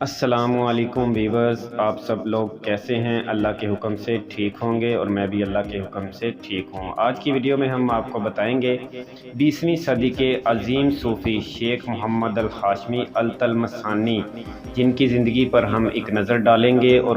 السلام علیکم ویورز، آپ سب لوگ کیسے ہیں؟ اللہ کے حکم سے ٹھیک ہوں گے اور میں بھی اللہ کے حکم سے ٹھیک ہوں۔ آج کی ویڈیو میں ہم آپ کو بتائیں گے 20ویں صدی کے عظیم صوفی شیخ محمد الہاشمی الطلمسانی، جن کی زندگی پر ہم ایک نظر ڈالیں گے اور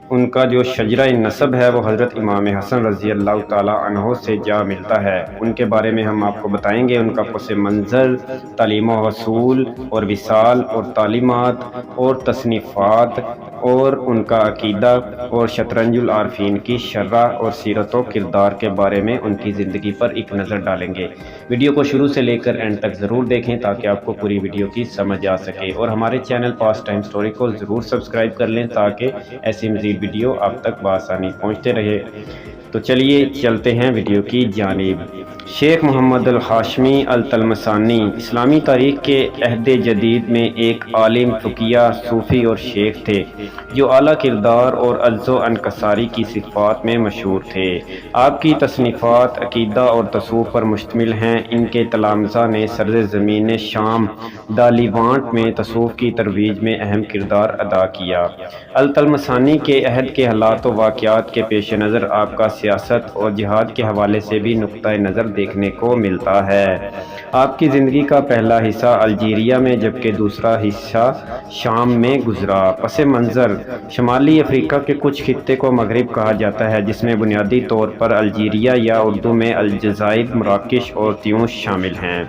ان کا جو شجرہ نسب ہے وہ حضرت امام حسن رضی اللہ تعالیٰ عنہ سے جا ملتا ہے۔ ان کے بارے میں ہم آپ کو بتائیں گے، ان کا پس منظر، تعلیم و حصول اور وصال اور تعلیمات اور تصنیفات اور ان کا عقیدہ اور شطرنج العارفین کی شرح اور سیرت و کردار کے بارے میں ان کی زندگی پر ایک نظر ڈالیں گے۔ ویڈیو کو شروع سے لے کر اینڈ تک ضرور دیکھیں تاکہ آپ کو پوری ویڈیو کی سمجھ آ سکے، اور ہمارے چینل پاس ٹائم سٹوری کو ضرور سبسکرائب کر لیں تاکہ ایسی مزید ویڈیو آپ تک بآسانی پہنچتے رہے۔ تو چلیے چلتے ہیں ویڈیو کی جانب۔ شیخ محمد الہاشمی الطلمسانی اسلامی تاریخ کے عہد جدید میں ایک عالم، فقیہ، صوفی اور شیخ تھے جو اعلیٰ کردار اور عجز و انکساری کی صفات میں مشہور تھے۔ آپ کی تصنیفات عقیدہ اور تصوف پر مشتمل ہیں۔ ان کے تلامذہ نے سرزمین شام دا لیوانٹ میں تصوف کی ترویج میں اہم کردار ادا کیا۔ الطلمسانی کے عہد کے حالات و واقعات کے پیش نظر آپ کا سیاست اور جہاد کے حوالے سے بھی نقطۂ نظر دیکھنے کو ملتا ہے۔ آپ کی زندگی کا پہلا حصہ الجیریا میں جبکہ دوسرا حصہ شام میں گزرا۔ پس منظر: شمالی افریقہ کے کچھ خطے کو مغرب کہا جاتا ہے، جس میں بنیادی طور پر الجیریا یا اردو میں الجزائر، مراکش اور تیونس شامل ہیں۔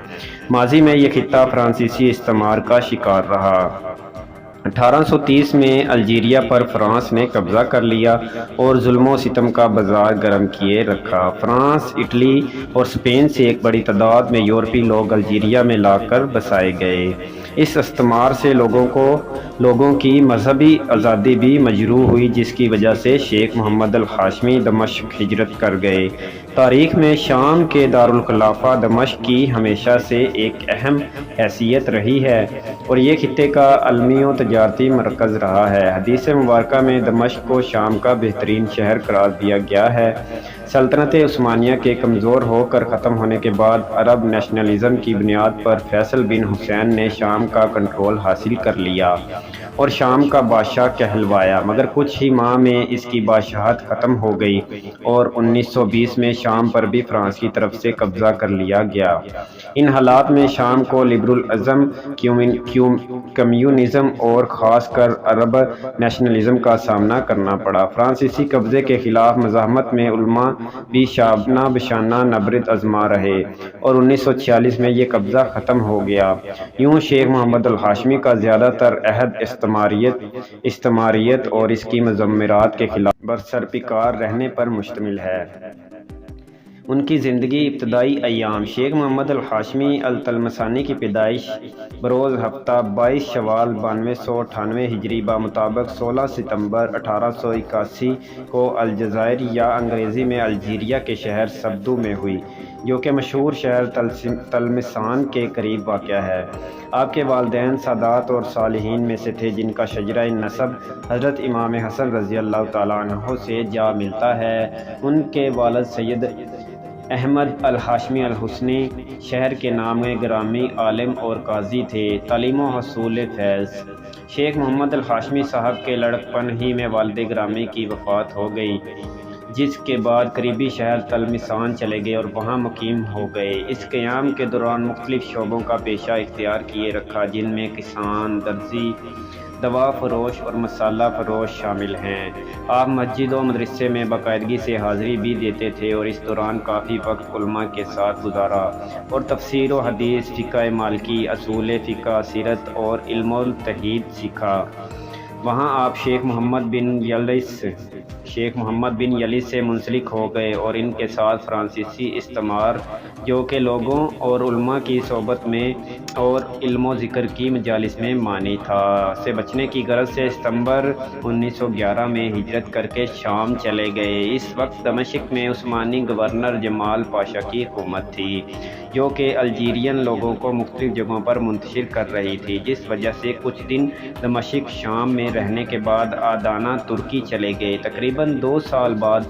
ماضی میں یہ خطہ فرانسیسی استعمار کا شکار رہا۔ 1830 میں الجیریا پر فرانس نے قبضہ کر لیا اور ظلم و ستم کا بازار گرم کیے رکھا۔ فرانس، اٹلی اور اسپین سے ایک بڑی تعداد میں یورپی لوگ الجیریا میں لا کر بسائے گئے۔ اس استعمار سے لوگوں کی مذہبی آزادی بھی مجروح ہوئی، جس کی وجہ سے شیخ محمد الہاشمی دمشق ہجرت کر گئے۔ تاریخ میں شام کے دارالخلافہ دمشق کی ہمیشہ سے ایک اہم حیثیت رہی ہے اور یہ خطے کا علمی و تجارتی مرکز رہا ہے۔ حدیث مبارکہ میں دمشق کو شام کا بہترین شہر قرار دیا گیا ہے۔ سلطنت عثمانیہ کے کمزور ہو کر ختم ہونے کے بعد عرب نیشنلزم کی بنیاد پر فیصل بن حسین نے شام کا کنٹرول حاصل کر لیا اور شام کا بادشاہ کہلوایا، مگر کچھ ہی ماہ میں اس کی بادشاہت ختم ہو گئی اور 1920 میں شام پر بھی فرانس کی طرف سے قبضہ کر لیا گیا۔ ان حالات میں شام کو لبرل ازم، کمیونزم اور خاص کر عرب نیشنلزم کا سامنا کرنا پڑا۔ فرانسیسی قبضے کے خلاف مزاحمت میں علماء بھی شانہ بشانہ نبرد آزما رہے اور 1946 میں یہ قبضہ ختم ہو گیا۔ یوں شیخ محمد الہاشمی کا زیادہ تر عہد استعماریت اور اس کی مضمرات کے خلاف برسرپیکار رہنے پر مشتمل ہے۔ ان کی زندگی ابتدائی ایام: شیخ محمد الہاشمی الطلمسانی کی پیدائش بروز ہفتہ 22 شوال 9298 ہجری بمطابق 16 ستمبر 1881 کو الجزائر یا انگریزی میں الجیریا کے شہر سبدو میں ہوئی، جو کہ مشہور شہر تلمسان کے قریب واقع ہے۔ آپ کے والدین سادات اور صالحین میں سے تھے، جن کا شجرہ نسب حضرت امام حسن رضی اللہ تعالیٰ عنہ سے جا ملتا ہے۔ ان کے والد سید احمد الہاشمی الحسنی شہر کے نام گرامی عالم اور قاضی تھے۔ تعلیم و حصول فیض: شیخ محمد الہاشمی صاحب کے لڑکپن ہی میں والد گرامی کی وفات ہو گئی، جس کے بعد قریبی شہر تلمسان چلے گئے اور وہاں مقیم ہو گئے۔ اس قیام کے دوران مختلف شعبوں کا پیشہ اختیار کیے رکھا، جن میں کسان، درزی، دوا فروش اور مسالہ فروش شامل ہیں۔ آپ مسجد و مدرسے میں باقاعدگی سے حاضری بھی دیتے تھے اور اس دوران کافی وقت علماء کے ساتھ گزارا اور تفسیر و حدیث، فقہ مالکی، اصول فقہ، سیرت اور علم التوحید سیکھا۔ وہاں آپ شیخ محمد بن یلیس سے منسلک ہو گئے اور ان کے ساتھ فرانسیسی استعمار، جو کہ لوگوں اور علماء کی صحبت میں اور علم و ذکر کی مجالس میں مانی تھا، سے بچنے کی غرض سے ستمبر 1911 میں ہجرت کر کے شام چلے گئے۔ اس وقت دمشق میں عثمانی گورنر جمال پاشا کی حکومت تھی، جو کہ الجیرین لوگوں کو مختلف جگہوں پر منتشر کر رہی تھی، جس وجہ سے کچھ دن دمشق شام میں رہنے کے بعد آدانہ ترکی چلے گئے۔ تقریباً تقریباً 2 سال بعد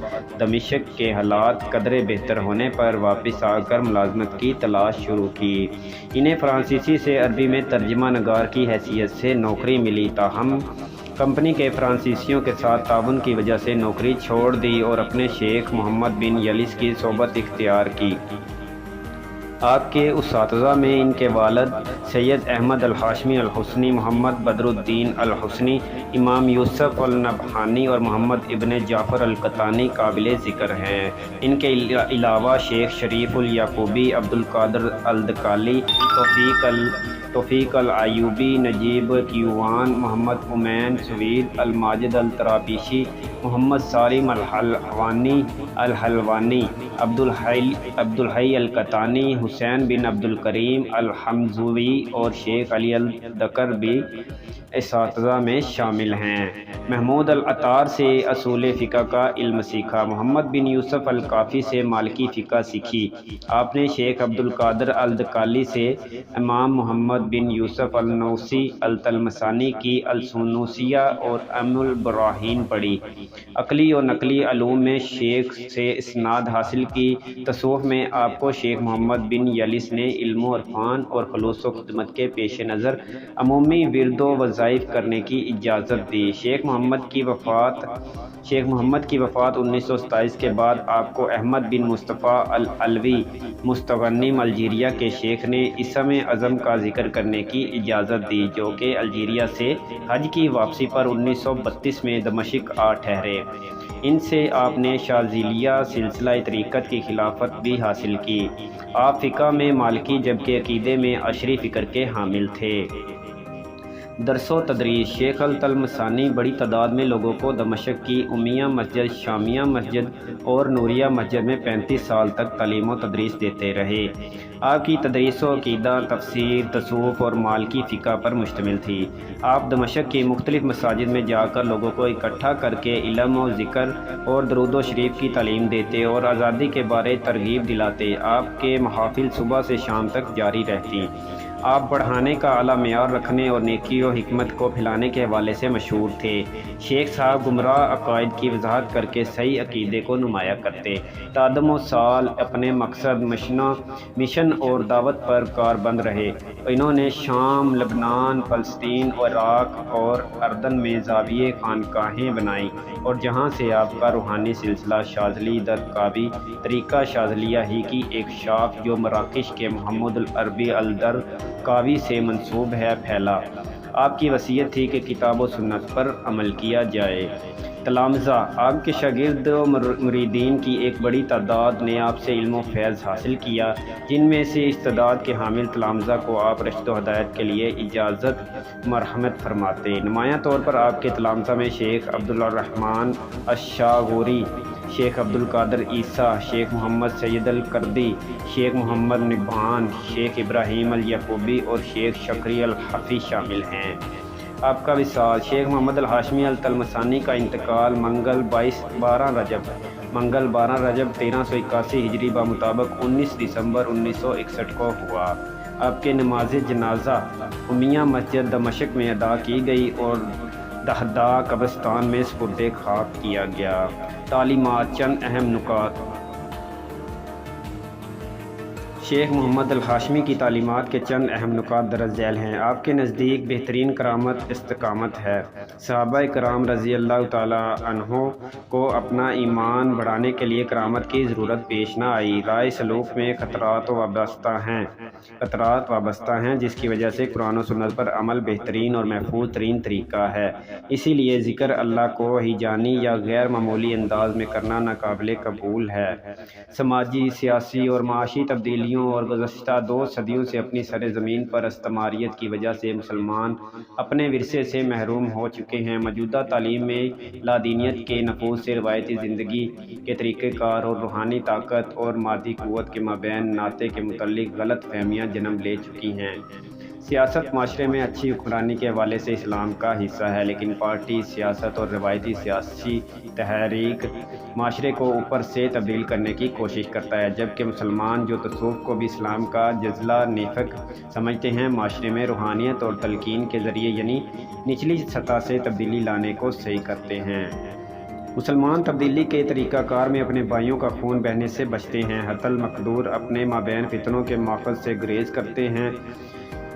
دمشق کے حالات قدرے بہتر ہونے پر واپس آ کر ملازمت کی تلاش شروع کی۔ انہیں فرانسیسی سے عربی میں ترجمہ نگار کی حیثیت سے نوکری ملی، تاہم کمپنی کے فرانسیسیوں کے ساتھ تعاون کی وجہ سے نوکری چھوڑ دی اور اپنے شیخ محمد بن یلس کی صحبت اختیار کی۔ آپ کے اساتذہ میں ان کے والد سید احمد الہاشمی الحسنی، محمد بدر الدین الحسنی، امام یوسف النبہانی اور محمد ابن جعفر القطانی قابل ذکر ہیں۔ ان کے علاوہ شیخ شریف الیعقوبی، عبدالقادر الدکالی، توفیق الایوبی، نجیب کیوان، محمد امین سوید، الماجد الطرابیشی، محمد سالم الحلوانی، عبدالحی القطانی، حسین بن عبدالکریم الحمزوی اور شیخ علی الدکر بھی اساتذہ میں شامل ہیں۔ محمود العطار سے اصول فقہ کا علم سیکھا۔ محمد بن یوسف الکافی سے مالکی فقہ سیکھی۔ آپ نے شیخ عبدالقادر الدکالی سے امام محمد بن یوسف النوسی التلمسانی کی السنوسیہ اور ام البراہین پڑھی۔ عقلی اور نقلی علوم میں شیخ سے اسناد حاصل کی۔ تصوف میں آپ کو شیخ محمد بن یلس نے علم و عرفان اور خلوص و خدمت کے پیش نظر عمومی ورد و وظائف کرنے کی اجازت دی۔ شیخ محمد کی وفات 1927 کے بعد آپ کو احمد بن مصطفیٰ العلوی مستغنم الجیریا کے شیخ نے اسم اعظم کا ذکر کرنے کی اجازت دی، جو کہ الجیریا سے حج کی واپسی پر 1932 میں دمشق آ ٹھہرے۔ ان سے آپ نے شاذلیہ سلسلہ طریقت کی خلافت بھی حاصل کی۔ آپ فقہ میں مالکی جبکہ عقیدے میں اشعری فکر کے حامل تھے۔ درس و تدریس: شیخ التلمسانی بڑی تعداد میں لوگوں کو دمشق کی امیہ مسجد، شامیہ مسجد اور نوریہ مسجد میں 35 سال تک تعلیم و تدریس دیتے رہے۔ آپ کی تدریس و عقیدہ، تفسیر، تصوف اور مالکی فقہ پر مشتمل تھی۔ آپ دمشق کی مختلف مساجد میں جا کر لوگوں کو اکٹھا کر کے علم و ذکر اور درود و شریف کی تعلیم دیتے اور آزادی کے بارے ترغیب دلاتے۔ آپ کے محافل صبح سے شام تک جاری رہتی۔ آپ پڑھانے کا اعلیٰ معیار رکھنے اور نیکی و حکمت کو پھیلانے کے حوالے سے مشہور تھے۔ شیخ صاحب گمراہ عقائد کی وضاحت کر کے صحیح عقیدے کو نمایاں کرتے۔ تعدم و سال اپنے مقصد، مشن اور دعوت پر کاربند رہے۔ انہوں نے شام، لبنان، فلسطین، عراق اور اردن میں زاویے خانقاہیں بنائیں اور جہاں سے آپ کا روحانی سلسلہ شاذلی درقاوی طریقہ شاذلیہ ہی کی ایک شاخ جو مراکش کے محمد العربی الدرقاوی سے منسوب ہے پھیلا۔ آپ کی وصیت تھی کہ کتاب و سنت پر عمل کیا جائے۔ تلامذہ: آپ کے شاگرد و مریدین کی ایک بڑی تعداد نے آپ سے علم و فیض حاصل کیا، جن میں سے استعداد کے حامل تلامذہ کو آپ رشد و ہدایت کے لیے اجازت مرحمت فرماتے۔ نمایاں طور پر آپ کے تلامذہ میں شیخ عبدالرحمن الشاغوری، شیخ عبدالقادر عیسیٰ، شیخ محمد سید الکردی، شیخ محمد نبہان، شیخ ابراہیم الیعقوبی اور شیخ شکری الحفی شامل ہیں۔ آپ کا وصال: شیخ محمد الہاشمی التلمسانی کا انتقال منگل 12 رجب 1381 ہجری بمطابق 19 دسمبر 1961 کو ہوا۔ آپ کے نماز جنازہ امیہ مسجد دمشق میں ادا کی گئی اور دہدہ قبرستان میں سپرد خاک کیا گیا۔ تعلیمات: چند اہم نکات۔ شیخ محمد الہاشمی کی تعلیمات کے چند اہم نکات درج ذیل ہیں۔ آپ کے نزدیک بہترین کرامت استقامت ہے۔ صحابہ کرام رضی اللہ تعالیٰ عنہم کو اپنا ایمان بڑھانے کے لیے کرامت کی ضرورت پیش نہ آئی۔ رائے سلوک میں خطرات وابستہ ہیں، جس کی وجہ سے قرآن و سنت پر عمل بہترین اور محفوظ ترین طریقہ ہے۔ اسی لیے ذکر اللہ کو ہیجانی یا غیر معمولی انداز میں کرنا ناقابل قبول ہے۔ سماجی، سیاسی اور معاشی تبدیلیوں اور گزشتہ 2 صدیوں سے اپنی سرزمین پر استعماریت کی وجہ سے مسلمان اپنے ورثے سے محروم ہو چکے ہیں۔ موجودہ تعلیم میں لادینیت کے نفوذ سے روایتی زندگی کے طریقہ کار اور روحانی طاقت اور مادی قوت کے مابین ناطے کے متعلق غلط فہمیاں جنم لے چکی ہیں۔ سیاست معاشرے میں اچھی حکمرانی کے حوالے سے اسلام کا حصہ ہے، لیکن پارٹی سیاست اور روایتی سیاسی تحریک معاشرے کو اوپر سے تبدیل کرنے کی کوشش کرتا ہے، جبکہ مسلمان جو تصوف کو بھی اسلام کا جزلہ نیفق سمجھتے ہیں، معاشرے میں روحانیت اور تلقین کے ذریعے یعنی نچلی سطح سے تبدیلی لانے کو صحیح کرتے ہیں۔ مسلمان تبدیلی کے طریقہ کار میں اپنے بھائیوں کا خون بہنے سے بچتے ہیں، حتی المقدور اپنے مابین فتنوں کے ماخذ سے گریز کرتے ہیں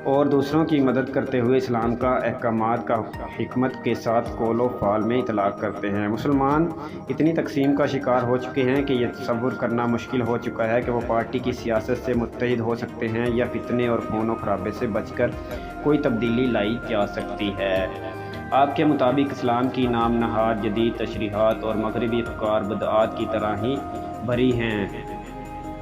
اور دوسروں کی مدد کرتے ہوئے اسلام کا احکامات کا حکمت کے ساتھ قول و فعل میں اطلاق کرتے ہیں۔ مسلمان اتنی تقسیم کا شکار ہو چکے ہیں کہ یہ تصور کرنا مشکل ہو چکا ہے کہ وہ پارٹی کی سیاست سے متحد ہو سکتے ہیں یا فتنے اور خون و خرابے سے بچ کر کوئی تبدیلی لائی جا سکتی ہے۔ آپ کے مطابق اسلام کی نام نہاد جدید تشریحات اور مغربی افکار بدعات کی طرح ہی بھری ہیں۔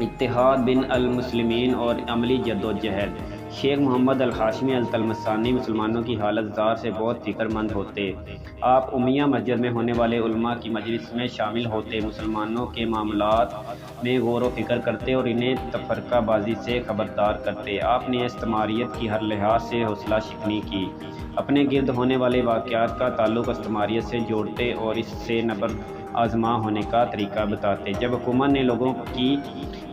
اتحاد بین المسلمین اور عملی جدوجہد۔ شیخ محمد الہاشمی التلمسانی مسلمانوں کی حالت زار سے بہت فکر مند ہوتے۔ آپ امیہ مسجد میں ہونے والے علماء کی مجلس میں شامل ہوتے، مسلمانوں کے معاملات میں غور و فکر کرتے اور انہیں تفرقہ بازی سے خبردار کرتے۔ آپ نے استعماریت کی ہر لحاظ سے حوصلہ شکنی کی، اپنے گرد ہونے والے واقعات کا تعلق استعماریت سے جوڑتے اور اس سے نبرد آزما ہونے کا طریقہ بتاتے۔ جب حکومت نے لوگوں کی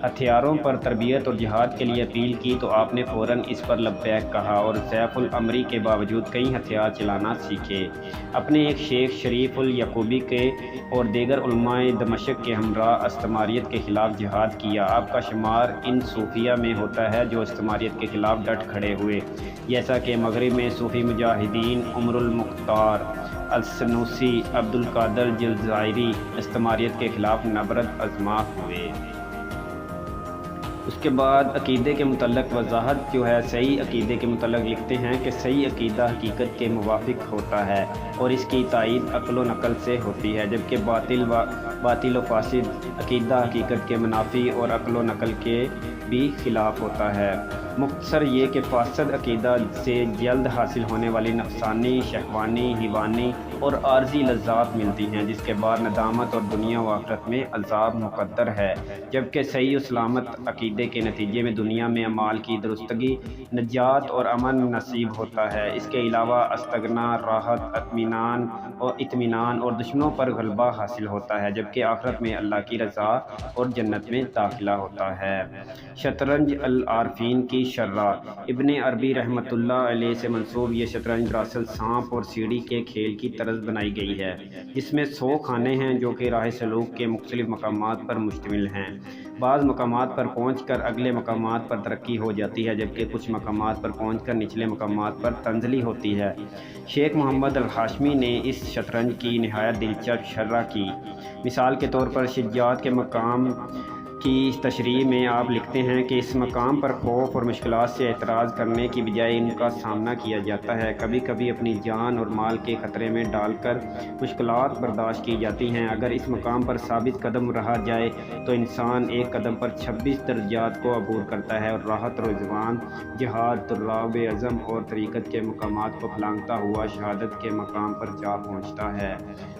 ہتھیاروں پر تربیت اور جہاد کے لیے اپیل کی تو آپ نے فوراً اس پر لبیک کہا اور سیف الامری کے باوجود کئی ہتھیار چلانا سیکھے۔ اپنے ایک شیخ شریف الیعقوبی کے اور دیگر علماء دمشق کے ہمراہ استعماریت کے خلاف جہاد کیا۔ آپ کا شمار ان صوفیہ میں ہوتا ہے جو استعماریت کے خلاف ڈٹ کھڑے ہوئے، جیسا کہ مغرب میں صوفی مجاہدین عمر المختار السنوسی، عبد القادر جزائری استعماریت کے خلاف نبرد آزما ہوئے۔ اس کے بعد عقیدے کے متعلق وضاحت جو ہے، صحیح عقیدے کے متعلق لکھتے ہیں کہ صحیح عقیدہ حقیقت کے موافق ہوتا ہے اور اس کی تائید عقل و نقل سے ہوتی ہے، جبکہ باطل و فاسد عقیدہ حقیقت کے منافی اور عقل و نقل کے بھی خلاف ہوتا ہے۔ مختصر یہ کہ فاسد عقیدہ سے جلد حاصل ہونے والی نفسانی، شہوانی، حیوانی اور عارضی لذات ملتی ہیں، جس کے بعد ندامت اور دنیا و آخرت میں عذاب مقدر ہے، جبکہ صحیح و سلامت عقیدے کے نتیجے میں دنیا میں اعمال کی درستگی، نجات اور امن نصیب ہوتا ہے۔ اس کے علاوہ استغنا، راحت، اطمینان اور دشمنوں پر غلبہ حاصل ہوتا ہے، جبکہ آخرت میں اللہ کی رضا اور جنت میں داخلہ ہوتا ہے۔ شطرنج العارفین کی شرح۔ ابن عربی رحمۃ اللہ علیہ سے منسوب یہ شطرنج دراصل سانپ اور سیڑھی کے کھیل کی طرز بنائی گئی ہے، جس میں 100 خانے ہیں جو کہ راہ سلوک کے مختلف مقامات پر مشتمل ہیں۔ بعض مقامات پر پہنچ کر اگلے مقامات پر ترقی ہو جاتی ہے، جبکہ کچھ مقامات پر پہنچ کر نچلے مقامات پر تنزلی ہوتی ہے۔ شیخ محمد الہاشمی نے اس شطرنج کی نہایت دلچسپ شرح کی۔ مثال کے طور پر شجاعت کے مقام کی تشریح میں آپ لکھتے ہیں کہ اس مقام پر خوف اور مشکلات سے اعتراض کرنے کی بجائے ان کا سامنا کیا جاتا ہے، کبھی کبھی اپنی جان اور مال کے خطرے میں ڈال کر مشکلات برداشت کی جاتی ہیں۔ اگر اس مقام پر ثابت قدم رہا جائے تو انسان ایک قدم پر 26 درجات کو عبور کرتا ہے اور راحت، رضوان، جہاد، طلاب عزم اور طریقت کے مقامات کو پھلانگتا ہوا شہادت کے مقام پر جا پہنچتا ہے۔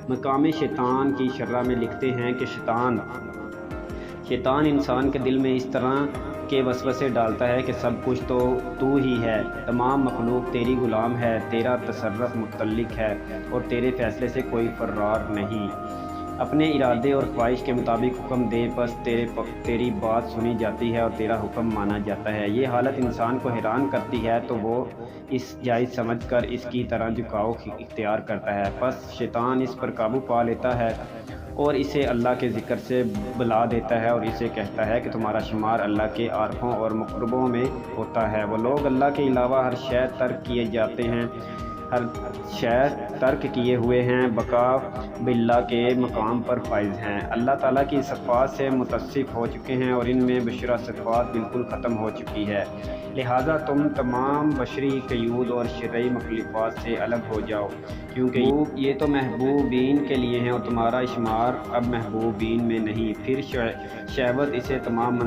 مقام شیطان کی شرح میں لکھتے ہیں کہ شیطان انسان کے دل میں اس طرح کے وسوسے ڈالتا ہے کہ سب کچھ تو ہی ہے، تمام مخلوق تیری غلام ہے، تیرا تصرف متعلق ہے اور تیرے فیصلے سے کوئی فرار نہیں۔ اپنے ارادے اور خواہش کے مطابق حکم دے، بس تیری بات سنی جاتی ہے اور تیرا حکم مانا جاتا ہے۔ یہ حالت انسان کو حیران کرتی ہے تو وہ اس جائز سمجھ کر اس کی طرح جھکاؤ اختیار کرتا ہے، پس شیطان اس پر قابو پا لیتا ہے اور اسے اللہ کے ذکر سے بلا دیتا ہے اور اسے کہتا ہے کہ تمہارا شمار اللہ کے عارفوں اور مقربوں میں ہوتا ہے۔ وہ لوگ اللہ کے علاوہ ہر شے ترک کیے ہوئے ہیں، بقا باللہ کے مقام پر فائز ہیں، اللہ تعالیٰ کی صفات سے متصف ہو چکے ہیں اور ان میں بشرا صفات بالکل ختم ہو چکی ہے، لہٰذا تم تمام بشری قیود اور شرعی مخالفات سے الگ ہو جاؤ، کیونکہ یہ تو محبوبین کے لیے ہیں اور تمہارا شمار اب محبوبین میں نہیں۔ پھر شہوت اسے تمام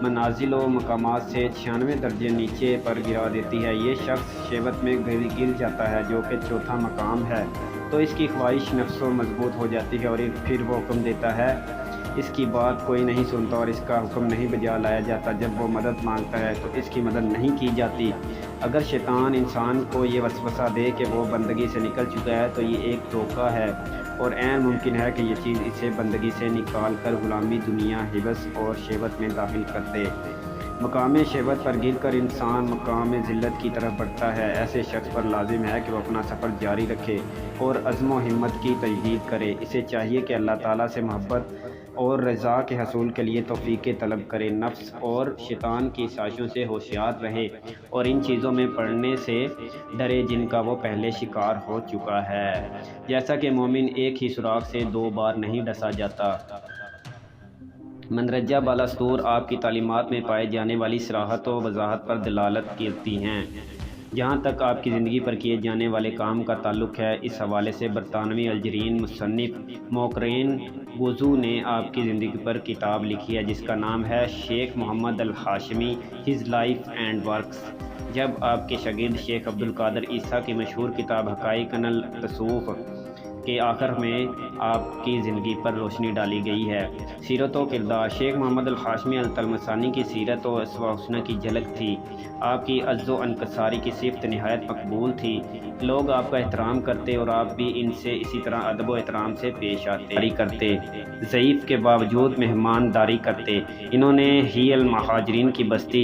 منازل و مقامات سے 96 درجے نیچے پر گرا دیتی ہے۔ یہ شخص شہوت میں گر جاتا ہے جو کہ چوتھا مقام ہے، تو اس کی خواہش نفس و مضبوط ہو جاتی ہے اور پھر وہ حکم دیتا ہے، اس کی بات کوئی نہیں سنتا اور اس کا حکم نہیں بجا لایا جاتا۔ جب وہ مدد مانگتا ہے تو اس کی مدد نہیں کی جاتی۔ اگر شیطان انسان کو یہ وسوسہ دے کہ وہ بندگی سے نکل چکا ہے تو یہ ایک دھوکہ ہے اور عین ممکن ہے کہ یہ چیز اسے بندگی سے نکال کر غلامی، دنیا، حبس اور شہوت میں داخل کر دے۔ مقام شہوت پر گر کر انسان مقام ذلت کی طرف بڑھتا ہے۔ ایسے شخص پر لازم ہے کہ وہ اپنا سفر جاری رکھے اور عزم و ہمت کی تجدید کرے۔ اسے چاہیے کہ اللہ تعالیٰ سے محبت اور رضا کے حصول کے لیے توفیق طلب کرے، نفس اور شیطان کی سازشوں سے ہوشیار رہے اور ان چیزوں میں پڑنے سے ڈرے جن کا وہ پہلے شکار ہو چکا ہے۔ جیسا کہ مومن ایک ہی سوراخ سے 2 بار نہیں ڈسا جاتا۔ مندرجہ بالا سطور آپ کی تعلیمات میں پائے جانے والی صراحت و وضاحت پر دلالت کرتی ہیں۔ جہاں تک آپ کی زندگی پر کیے جانے والے کام کا تعلق ہے، اس حوالے سے برطانوی الجیرین مصنف موکرین گوزو نے آپ کی زندگی پر کتاب لکھی ہے جس کا نام ہے شیخ محمد الہاشمی ہز لائف اینڈ ورکس۔ جب آپ کے شاگرد شیخ عبدالقادر عیسیٰ کی مشہور کتاب حقائق التصوف کے آخر میں آپ کی زندگی پر روشنی ڈالی گئی ہے۔ سیرت و کردار: شیخ محمد الہاشمی التلمسانی کی سیرت و اسوہ حسنہ کی جھلک تھی۔ آپ کی عجز و انکساری کی صفت نہایت مقبول تھی۔ لوگ آپ کا احترام کرتے اور آپ بھی ان سے اسی طرح ادب و احترام سے پیش کرتے۔ ضعیف کے باوجود مہمانداری کرتے۔ انہوں نے ہی المہاجرین کی بستی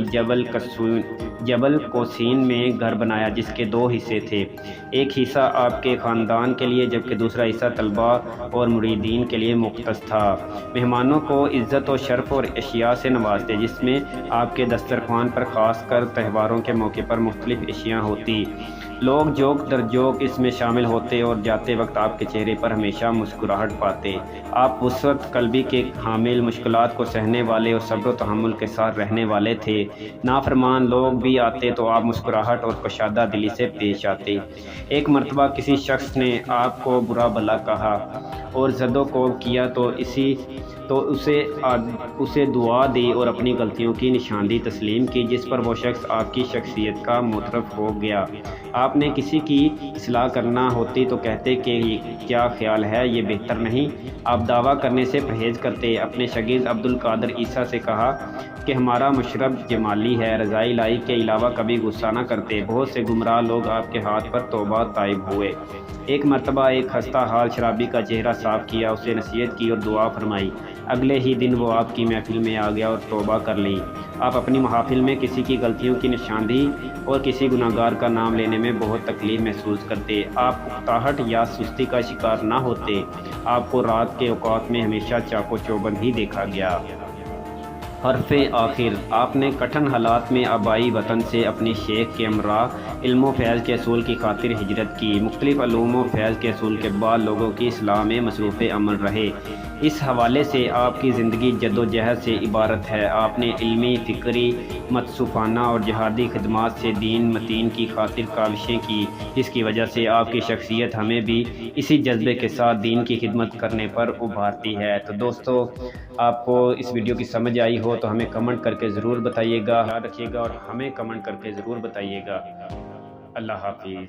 جبل کوسین میں گھر بنایا جس کے 2 حصے تھے۔ ایک حصہ آپ کے خاندان کے لیے جبکہ دوسرا حصہ طلباء اور مریدین کے لیے مختص تھا۔ مہمانوں کو عزت و شرف اور اشیاء سے نوازتے جس میں آپ کے دسترخوان پر خاص کر تہواروں کے موقع پر مختلف اشیاء ہوتی۔ لوگ جوک در جوک اس میں شامل ہوتے اور جاتے وقت آپ کے چہرے پر ہمیشہ مسکراہٹ پاتے۔ آپ وسعت قلبی کے حامل، مشکلات کو سہنے والے اور صبر و تحمل کے ساتھ رہنے والے تھے۔ نافرمان لوگ بھی آتے تو آپ مسکراہٹ اور کشادہ دلی سے پیش آتے۔ ایک مرتبہ کسی شخص نے آپ کو برا بھلا کہا اور زد و کوب کیا تو اسے دعا دی اور اپنی غلطیوں کی نشاندہی تسلیم کی جس پر وہ شخص آپ کی شخصیت کا معترف ہو گیا۔ آپ نے کسی کی اصلاح کرنا ہوتی تو کہتے کہ یہ کیا خیال ہے، یہ بہتر نہیں۔ آپ دعویٰ کرنے سے پرہیز کرتے۔ اپنے شاگرد عبدالقادر عیسیٰ سے کہا کہ ہمارا مشرب جمالی ہے، رضاء الہی کے علاوہ کبھی غصہ نہ کرتے۔ بہت سے گمراہ لوگ آپ کے ہاتھ پر توبہ طائب ہوئے۔ ایک مرتبہ ایک خستہ حال شرابی کا چہرہ صاف کیا، اسے نصیحت کی اور دعا فرمائی۔ اگلے ہی دن وہ آپ کی محفل میں آ گیا اور توبہ کر لی۔ آپ اپنی محافل میں کسی کی غلطیوں کی نشاندہی اور کسی گناہگار کا نام لینے میں بہت تکلیف محسوس کرتے۔ آپ اکتاہٹ یا سستی کا شکار نہ ہوتے۔ آپ کو رات کے اوقات میں ہمیشہ چاق و چوبند ہی دیکھا گیا۔ حرف آخر: آپ نے کٹھن حالات میں آبائی وطن سے اپنی شیخ کے ہمراہ علم و فیض کے حصول کی خاطر ہجرت کی۔ مختلف علوم و فیض کے حصول کے بعد لوگوں کی اصلاح میں مصروف عمل رہے۔ اس حوالے سے آپ کی زندگی جد و جہد سے عبارت ہے۔ آپ نے علمی، فکری، متصوفانہ اور جہادی خدمات سے دین متین کی خاطر کاوشیں کی جس کی وجہ سے آپ کی شخصیت ہمیں بھی اسی جذبے کے ساتھ دین کی خدمت کرنے پر ابھارتی ہے۔ تو دوستو، آپ کو اس ویڈیو کی سمجھ آئی ہو تو ہمیں کمنٹ کر کے ضرور بتائیے گا، یاد رکھیے گا اور ہمیں کمنٹ کر کے ضرور بتائیے گا۔ اللہ حافظ۔